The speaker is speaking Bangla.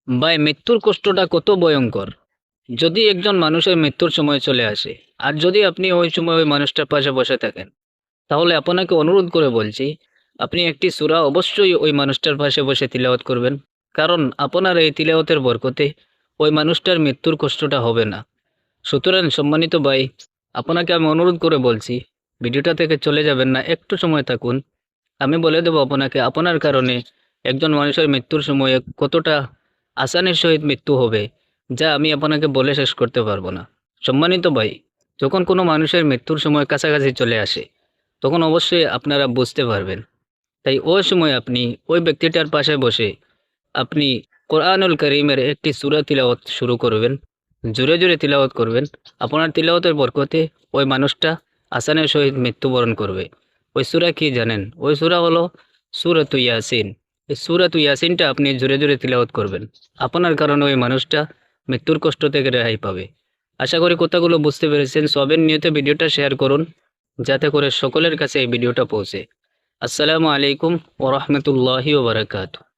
ভাই, মৃত্যুর কষ্টটা কত ভয়ঙ্কর। যদি একজন মানুষের মৃত্যুর সময় চলে আসে, আর যদি আপনি ওই সময় ওই মানুষটার পাশে বসে থাকেন, তাহলে আপনাকে অনুরোধ করে বলছি, আপনি একটি সূরা অবশ্যই ওই মানুষটার পাশে বসে তিলাওয়াত করবেন। কারণ আপনার এই তিলাওয়াতের বরকতে ওই মানুষটার মৃত্যুর কষ্টটা হবে না। সুতরাং সম্মানিত ভাই, আপনাকে আমি অনুরোধ করে বলছি, ভিডিওটা থেকে চলে যাবেন না, একটু সময় থাকুন। আমি বলে দেবো আপনাকে, আপনার কারণে একজন মানুষের মৃত্যুর সময়ে কতটা আসানের সহিত মৃত্যু হবে, যা আমি আপনাকে বলে শেষ করতে পারবো না। সম্মানিত ভাই, যখন কোনো মানুষের মৃত্যুর সময় কাছাকাছি চলে আসে, তখন অবশ্যই আপনারা বুঝতে পারবেন। তাই ওই সময় আপনি ওই ব্যক্তিটার পাশে বসে আপনি কোরআনুল করিমের একটি সূরা তিলাওয়াত শুরু করবেন, জোরে জোরে তিলাওয়াত করবেন। আপনার তিলাওয়াতের বরকতে ওই মানুষটা আসানের সহিত মৃত্যুবরণ করবে। ওই সূরা কি জানেন? ওই সূরা হলো সূরাতু ইয়াসিন। এই সূরাতু ইয়াসিনটা আপনি জোরে জোরে তিলাওয়াত করবেন। আপনার কারণে ওই মানুষটা মৃত্যুর কষ্ট থেকে রেহাই পাবে। আশা করি কথাগুলো বুঝতে পেরেছেন। সবের নিয়তে ভিডিওটা শেয়ার করুন, যাতে করে সকলের কাছে এই ভিডিওটা পৌঁছে। আসসালামু আলাইকুম ওয়া রাহমাতুল্লাহি ওয়া বারাকাতুহু।